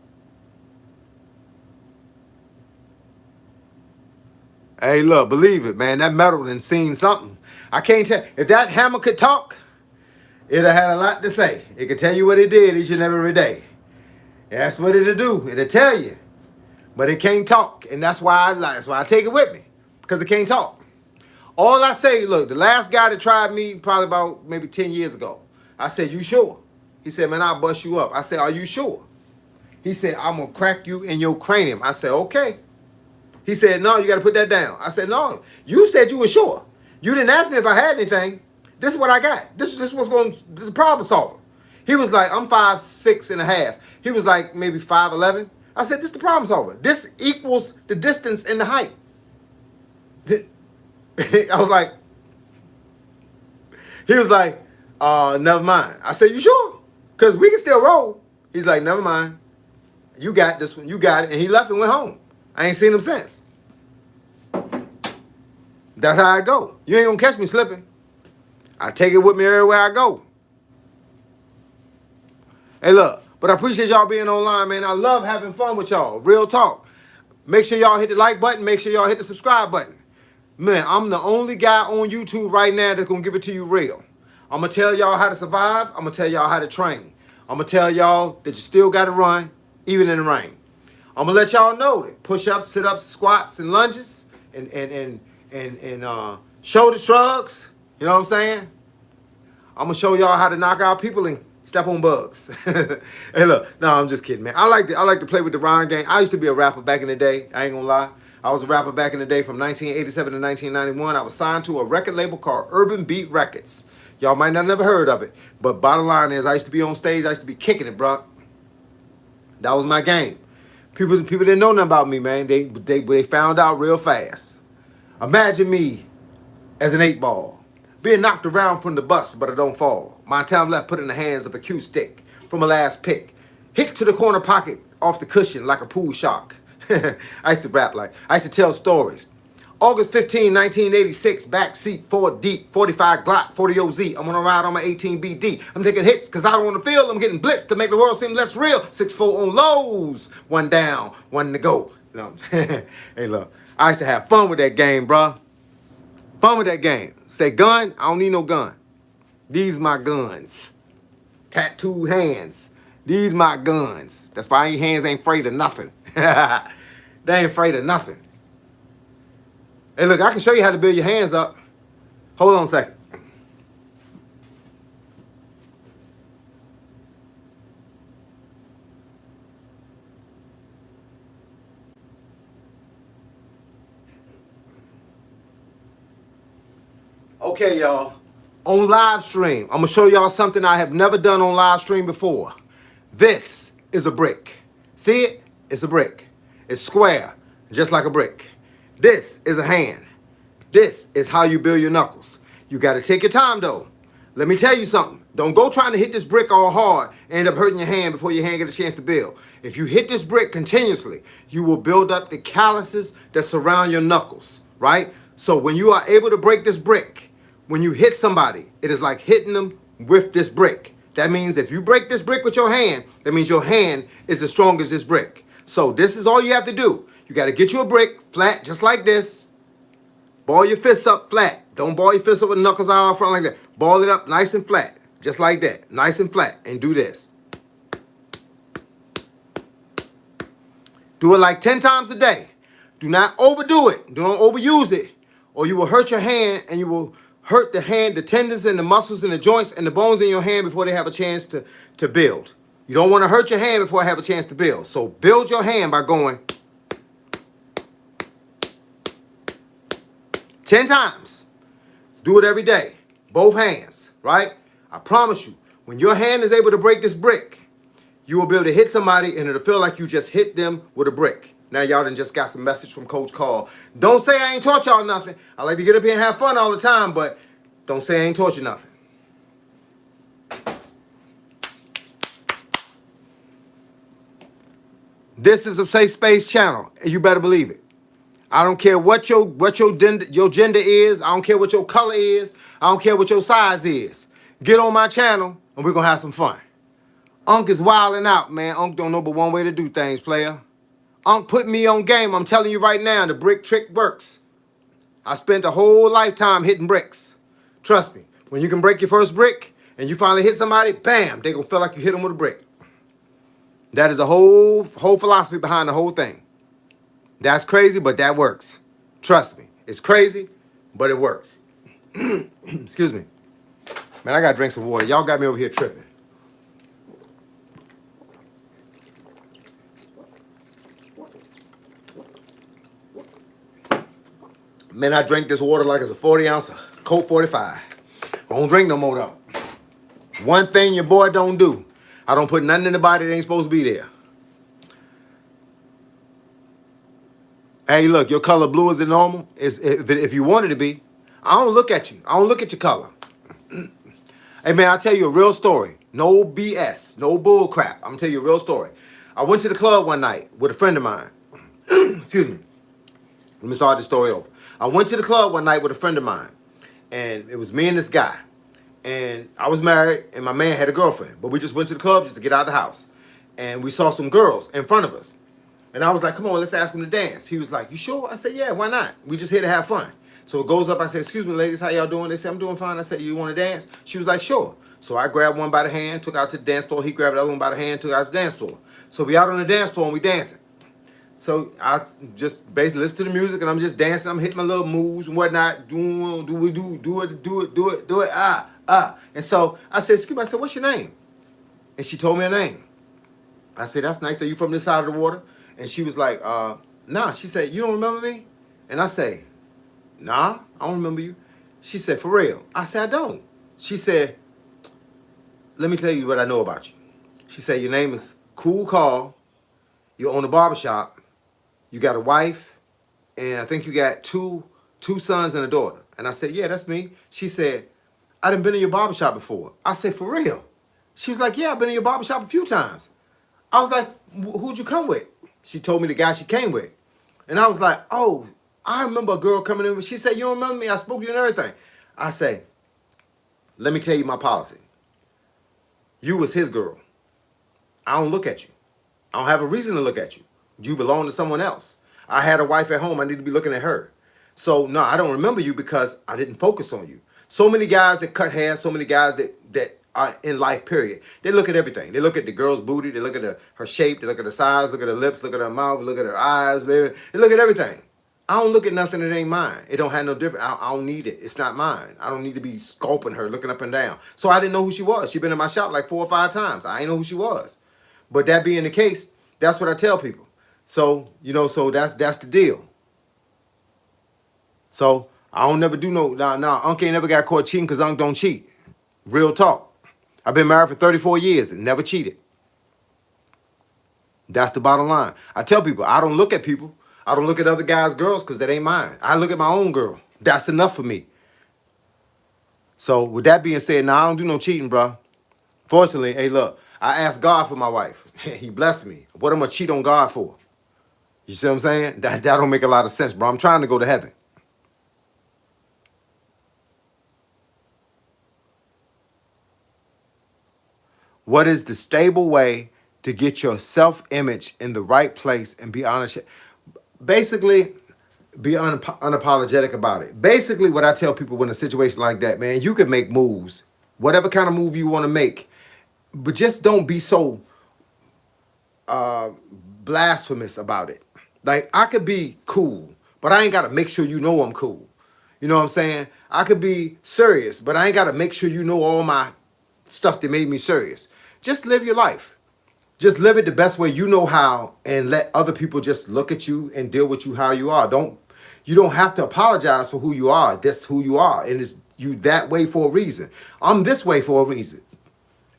Hey, look, believe it, man. That metal done seen something. I can't tell. If that hammer could talk, it'd have had a lot to say. It could tell you what it did each and every day. That's what it'll do. It'll tell you. But it can't talk. And that's why I take it with me. Because it can't talk. All I say, look, the last guy that tried me probably about maybe 10 years ago, I said, you sure? He said, man, I'll bust you up. I said, are you sure? He said, I'm going to crack you in your cranium. I said, okay. He said, no, you got to put that down. I said, no, you said you were sure. You didn't ask me if I had anything. This is what I got. This is the problem solver. He was like, I'm 5'6.5". He was like maybe 5'11". I said, this is the problem solver. This equals the distance and the height. I was like, he was like, never mind. I said, you sure? Because we can still roll. He's like, never mind. You got this one. You got it. And he left and went home. I ain't seen him since. That's how I go. You ain't gonna catch me slipping. I take it with me everywhere I go. Hey, look, but I appreciate y'all being online, man. I love having fun with y'all. Real talk. Make sure y'all hit the like button. Make sure y'all hit the subscribe button. Man, I'm the only guy on YouTube right now that's gonna give it to you real. I'm gonna tell y'all how to survive. I'm gonna tell y'all how to train. I'm gonna tell y'all that you still gotta run, even in the rain. I'm gonna let y'all know that push-ups, sit-ups, squats, and lunges, and shoulder shrugs. You know what I'm saying? I'm gonna show y'all how to knock out people and step on bugs. Hey, look, no, I'm just kidding, man. I like to play with the rhyme game. I used to be a rapper back in the day. I ain't gonna lie. I was a rapper back in the day from 1987 to 1991. I was signed to a record label called Urban Beat Records. Y'all might not have never heard of it, but bottom line is I used to be on stage. I used to be kicking it, bro. That was my game. People didn't know nothing about me, man. They found out real fast. Imagine me as an 8-ball. Being knocked around from the bus, but I don't fall. My time left put in the hands of a cue stick from a last pick. Hit to the corner pocket off the cushion like a pool shark. I used to rap I used to tell stories. August 15, 1986, backseat, 4 deep, 45 Glock, 40 OZ. I'm gonna ride on my 18 BD. I'm taking hits because I don't want to feel. I'm getting blitzed to make the world seem less real. 6-4 on lows. 1 down, 1 to go. No. Hey, look, I used to have fun with that game, bruh. Fun with that game. Say gun, I don't need no gun. These my guns. Tattooed hands. These my guns. That's why hands ain't afraid of nothing. They ain't afraid of nothing. Hey, look, I can show you how to build your hands up. Hold on a second. Okay, y'all. On live stream, I'm going to show y'all something I have never done on live stream before. This is a brick. See it? It's a brick. It's square, just like a brick. This is a hand. This is how you build your knuckles. You got to take your time, though. Let me tell you something. Don't go trying to hit this brick all hard and end up hurting your hand before your hand gets a chance to build. If you hit this brick continuously, you will build up the calluses that surround your knuckles, right? So when you are able to break this brick, when you hit somebody, it is like hitting them with this brick. That means if you break this brick with your hand, that means your hand is as strong as this brick. So this is all you have to do. You got to get you a brick flat just like this. Ball your fists up flat. Don't ball your fists up with knuckles out front like that. Ball it up nice and flat. Just like that. Nice and flat. And do this. Do it like 10 times a day. Do not overdo it. Don't overuse it. Or you will hurt your hand and you will hurt the hand, the tendons and the muscles and the joints and the bones in your hand before they have a chance to build. You don't want to hurt your hand before I have a chance to build. So build your hand by going 10 times. Do it every day. Both hands, right? I promise you, when your hand is able to break this brick, you will be able to hit somebody and it'll feel like you just hit them with a brick. Now y'all done just got some message from Coach Carl. Don't say I ain't taught y'all nothing. I like to get up here and have fun all the time, but don't say I ain't taught you nothing. This is a safe space channel. You better believe it. I don't care what your gender is. I don't care what your color is. I don't care what your size is. Get on my channel and we're gonna have some fun. Unc is wilding out, man. Unc don't know but one way to do things, player. Unc put me on game. I'm telling you right now, the brick trick works. I spent a whole lifetime hitting bricks. Trust me, when you can break your first brick and you finally hit somebody, bam, they gonna feel like you hit them with a brick. That is the whole philosophy behind the whole thing. That's crazy, but that works. Trust me, it's crazy, but it works. Excuse me. Man, I gotta drink some water. Y'all got me over here tripping. Man, I drank this water like it's a 40 ounce of Coke 45. I don't drink no more though. One thing your boy don't do. I don't put nothing in the body that ain't supposed to be there. Hey, look, your color blue isn't normal. Is if you wanted to be. I don't look at you. I don't look at your color. Hey man, I'll tell you a real story. No BS, no bull crap. I'm gonna tell you a real story. I went to the club one night with a friend of mine. Excuse me. Let me start the story over. I went to the club one night with a friend of mine, and it was me and this guy. And I was married, and my man had a girlfriend. But we just went to the club just to get out of the house. And we saw some girls in front of us. And I was like, come on, let's ask them to dance. He was like, you sure? I said, yeah, why not? We just here to have fun. So it goes up, I said, excuse me, ladies, how y'all doing? They said, I'm doing fine. I said, you want to dance? She was like, sure. So I grabbed one by the hand, took out to the dance floor. He grabbed the other one by the hand, took out to the dance floor. So we out on the dance floor and we dancing. So I just basically listen to the music and I'm just dancing. I'm hitting my little moves and whatnot. Do it. And so I said, excuse me, I said, what's your name? And she told me her name. I said, that's nice. Are you from this side of the water? And she was like, nah. She said, you don't remember me? And I say, nah, I don't remember you. She said, for real? I said, I don't. She said, let me tell you what I know about you. She said, your name is Cool Carl. You own a barbershop. You got a wife. And I think you got two sons and a daughter. And I said, yeah, that's me. She said, I done been in your barbershop before. I said, for real? She was like, yeah, I've been in your barbershop a few times. I was like, who'd you come with? She told me the guy she came with. And I was like, oh, I remember a girl coming in. She said, you don't remember me? I spoke to you and everything. I say, let me tell you my policy. You was his girl. I don't look at you. I don't have a reason to look at you. You belong to someone else. I had a wife at home. I need to be looking at her. So, no, I don't remember you because I didn't focus on you. So many guys that cut hair, so many guys that are in life, period. They look at everything. They look at the girl's booty. They look at her shape. They look at her size. Look at her lips. Look at her mouth. Look at her eyes. Baby. They look at everything. I don't look at nothing that ain't mine. It don't have no different. I don't need it. It's not mine. I don't need to be scoping her, looking up and down. So I didn't know who she was. She been in my shop like 4 or 5 times. I didn't know who she was. But that being the case, that's what I tell people. So, so that's the deal. So I don't never do no, Unc ain't never got caught cheating because Unc don't cheat. Real talk. I've been married for 34 years and never cheated. That's the bottom line. I tell people, I don't look at people. I don't look at other guys' girls because that ain't mine. I look at my own girl. That's enough for me. So with that being said, I don't do no cheating, bro. Fortunately, hey, look, I asked God for my wife. He blessed me. What am I going to cheat on God for? You see what I'm saying? That don't make a lot of sense, bro. I'm trying to go to heaven. What is the stable way to get your self-image in the right place and be honest? Basically, be unapologetic about it. Basically, what I tell people when a situation like that, man, you can make moves, whatever kind of move you want to make, but just don't be so blasphemous about it. Like, I could be cool, but I ain't got to make sure you know I'm cool. You know what I'm saying? I could be serious, but I ain't got to make sure you know all my stuff that made me serious. Just live your life. Just live it the best way you know how and let other people just look at you and deal with you how you are. You don't have to apologize for who you are. That's who you are. And it's you that way for a reason. I'm this way for a reason.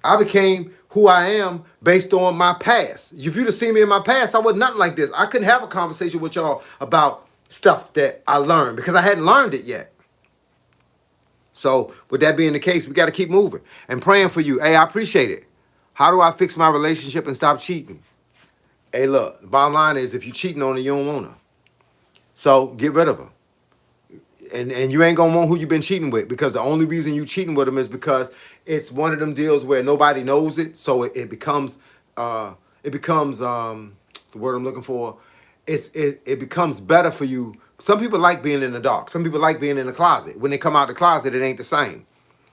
I became who I am based on my past. If you'd have seen me in my past, I was nothing like this. I couldn't have a conversation with y'all about stuff that I learned because I hadn't learned it yet. So with that being the case, we got to keep moving and praying for you. Hey, I appreciate it. How do I fix my relationship and stop cheating? Hey, look, the bottom line is if you're cheating on her, you don't want her. So get rid of her. And you ain't going to want who you've been cheating with because the only reason you cheating with them is because it's one of them deals where nobody knows it. So it becomes the word I'm looking for. It becomes better for you. Some people like being in the dark. Some people like being in the closet. When they come out the closet, it ain't the same.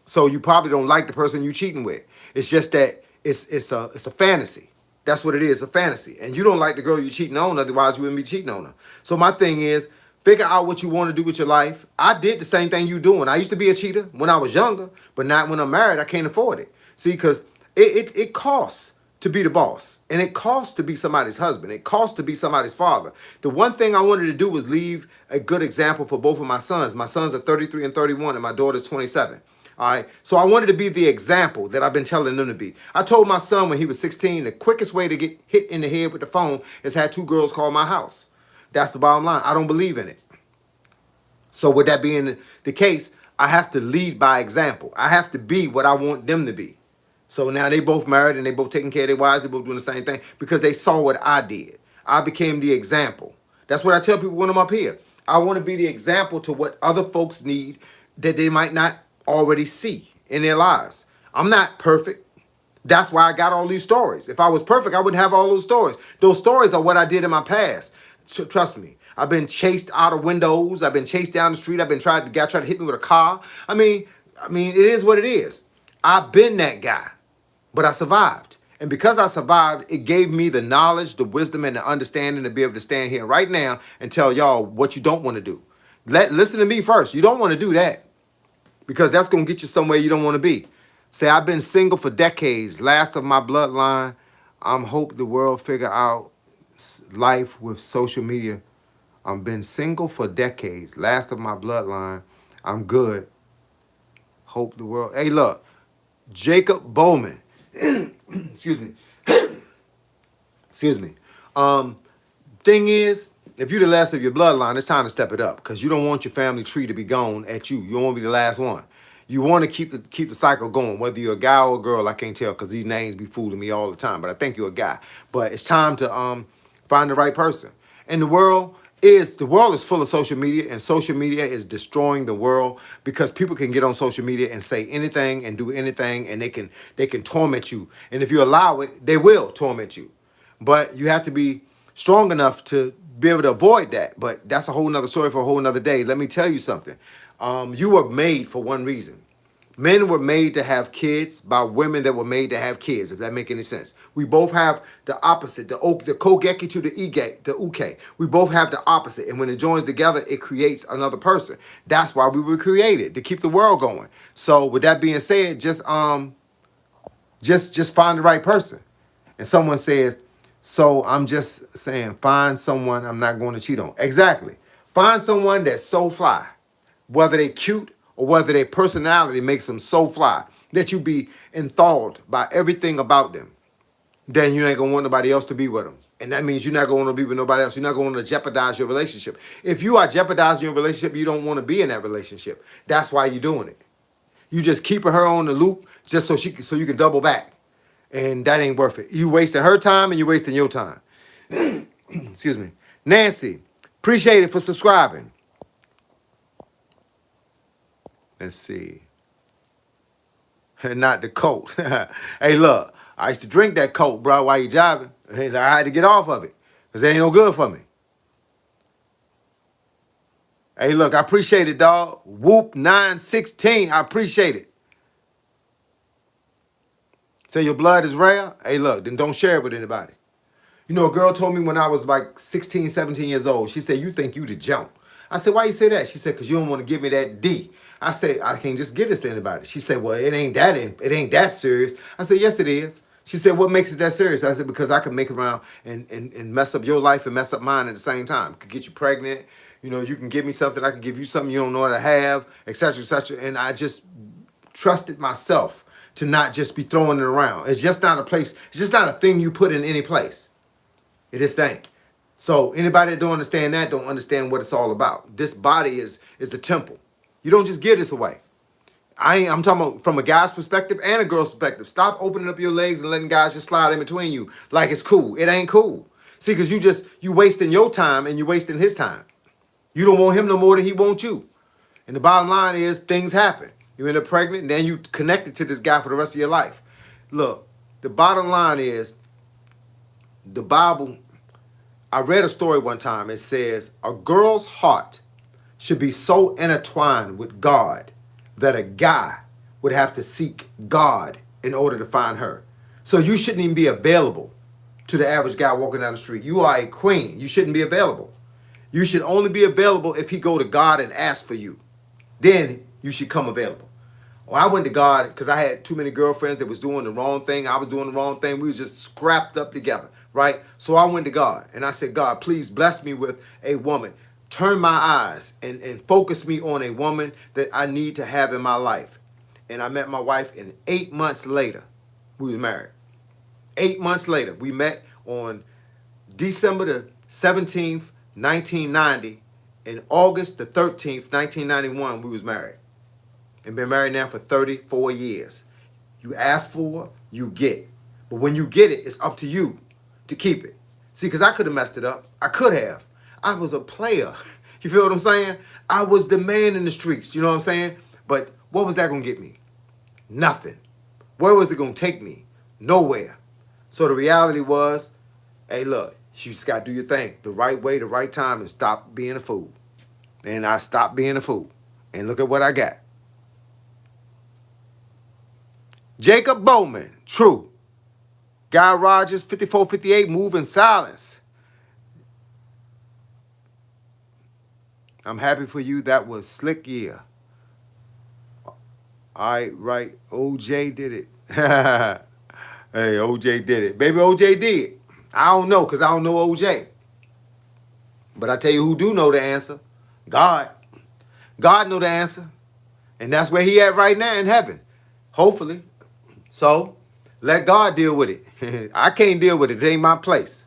So you probably don't like the person you cheating with. It's just that it's a fantasy. That's what it is, a fantasy. And you don't like the girl you're cheating on, otherwise you wouldn't be cheating on her. So my thing is, figure out what you want to do with your life. I did the same thing you doing. I used to be a cheater when I was younger, but not when I'm married. I can't afford it. See, because it costs to be the boss. And it costs to be somebody's husband. It costs to be somebody's father. The one thing I wanted to do was leave a good example for both of my sons. My sons are 33 and 31, and my daughter's 27. All right. So I wanted to be the example that I've been telling them to be. I told my son when he was 16, the quickest way to get hit in the head with the phone is had 2 girls call my house. That's the bottom line. I don't believe in it. So with that being the case, I have to lead by example. I have to be what I want them to be. So now they both married and they both taking care of their wives. They both doing the same thing because they saw what I did. I became the example. That's what I tell people when I'm up here. I want to be the example to what other folks need that they might not already see in their lives. I'm not perfect. That's why I got all these stories. If I was perfect, I wouldn't have all those stories. Those stories are what I did in my past. So trust me. I've been chased out of windows. I've been chased down the street. I've been the guy tried to hit me with a car. I mean, it is what it is. I've been that guy, but I survived. And because I survived, it gave me the knowledge, the wisdom, and the understanding to be able to stand here right now and tell y'all what you don't want to do. Listen to me first. You don't want to do that because that's going to get you somewhere you don't want to be. Say, I've been single for decades, last of my bloodline. I'm hope the world figure out life with social media. I've been single for decades, last of my bloodline. I'm good. Hope the world. Hey, look, Jacob Bowman. Excuse me. Excuse me. Thing is, if you're the last of your bloodline, it's time to step it up because you don't want your family tree to be gone at you. You don't want to be the last one. You want to keep the cycle going, whether you're a guy or a girl. I can't tell because these names be fooling me all the time. But I think you're a guy. But it's time to find the right person. And the world is full of social media, and social media is destroying the world because people can get on social media and say anything and do anything, and they can torment you. And if you allow it, they will torment you. But you have to be strong enough to be able to avoid that. But that's a whole nother story for a whole nother day. Let me tell you something. You were made for one reason. Men were made to have kids by women that were made to have kids, if that make any sense. We both have the opposite, the kogeki to the ige, the uke. We both have the opposite. And when it joins together, it creates another person. That's why we were created, to keep the world going. So with that being said, just find the right person. And someone says, so I'm just saying, find someone I'm not going to cheat on. Exactly. Find someone that's so fly, whether they cute or whether their personality makes them so fly that you be enthralled by everything about them. Then you ain't gonna want nobody else to be with them. And that means you're not gonna want to be with nobody else. You're not going to jeopardize your relationship. If you are jeopardizing your relationship, you don't want to be in that relationship. That's why you're doing it. You just keeping her on the loop just so you can double back. And that ain't worth it. You wasting her time and you wasting your time. Excuse me. Nancy, appreciate it for subscribing. Let's see. Not the Colt. Hey, look, I used to drink that Colt, bro, while you driving. I had to get off of it because it ain't no good for me. Hey, look, I appreciate it, dog. Whoop 916, I appreciate it. Say your blood is rare? Hey, look, then don't share it with anybody. You know, a girl told me when I was like 16, 17 years old, she said, you think you the jump. I said, why you say that? She said, because you don't want to give me that D. I said, I can't just give this to anybody. She said, well, it ain't that serious. I said, yes, it is. She said, what makes it that serious? I said, because I can make around and mess up your life and mess up mine at the same time. Could get you pregnant. You know, you can give me something. I can give you something you don't know how to have, et cetera, et cetera. And I just trusted myself to not just be throwing it around. It's just not a place. It's just not a thing you put in any place. It is thing. So anybody that don't understand that don't understand what it's all about. This body is the temple. You don't just give this away. I'm talking about from a guy's perspective and a girl's perspective. Stop opening up your legs and letting guys just slide in between you like it's cool. It ain't cool. See, because you wasting your time and you wasting his time. You don't want him no more than he wants you. And the bottom line is things happen. You end up pregnant and then you connected to this guy for the rest of your life. Look, the bottom line is the Bible. I read a story one time. It says a girl's heart should be so intertwined with God that a guy would have to seek God in order to find her. So you shouldn't even be available to the average guy walking down the street. You are a queen. You shouldn't be available. You should only be available if he go to God and ask for you. Then you should come available. Well, I went to God because I had too many girlfriends that was doing the wrong thing. I was doing the wrong thing. We was just scrapped up together, right? So I went to God and I said, God, please bless me with a woman. Turn my eyes and focus me on a woman that I need to have in my life. And I met my wife, and 8 months later, we was married. 8 months later, we met on December the 17th, 1990. In August the 13th, 1991, we was married. And been married now for 34 years. You ask for, you get. But when you get it, it's up to you to keep it. See, because I could have messed it up. I could have. I was a player. You feel what I'm saying? I was the man in the streets. You know what I'm saying? But what was that going to get me? Nothing. Where was it going to take me? Nowhere. So the reality was, hey, look, you just got to do your thing the right way, the right time, and stop being a fool. And I stopped being a fool. And look at what I got. Jacob Bowman, true. Guy Rogers, 5458, move in silence. I'm happy for you. That was slick year. All right. OJ did it. Hey, OJ did it. Baby, OJ did. I don't know because I don't know OJ. But I tell you who do know the answer. God. God know the answer. And that's where he at right now in heaven. Hopefully. So, let God deal with it. I can't deal with it. It ain't my place.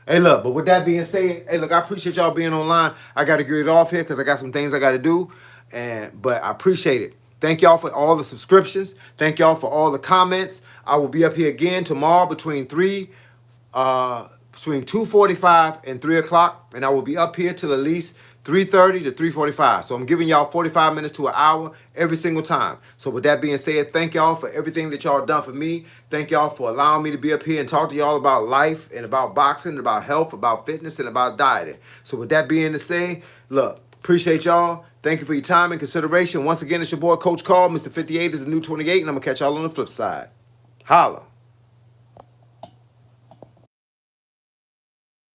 Hey, look, but with that being said, hey, look, I appreciate y'all being online. I got to get it off here because I got some things I got to do. But I appreciate it. Thank y'all for all the subscriptions. Thank y'all for all the comments. I will be up here again tomorrow between 2:45 and 3 o'clock. And I will be up here till at least 3:30 to 3:45. So I'm giving y'all 45 minutes to an hour every single time. So with that being said, thank y'all for everything that y'all done for me. Thank y'all for allowing me to be up here and talk to y'all about life and about boxing, and about health, about fitness, and about dieting. So with that being said, look, appreciate y'all. Thank you for your time and consideration. Once again, it's your boy, Coach Carl. Mr. 58 is the new 28, and I'm going to catch y'all on the flip side. Holla.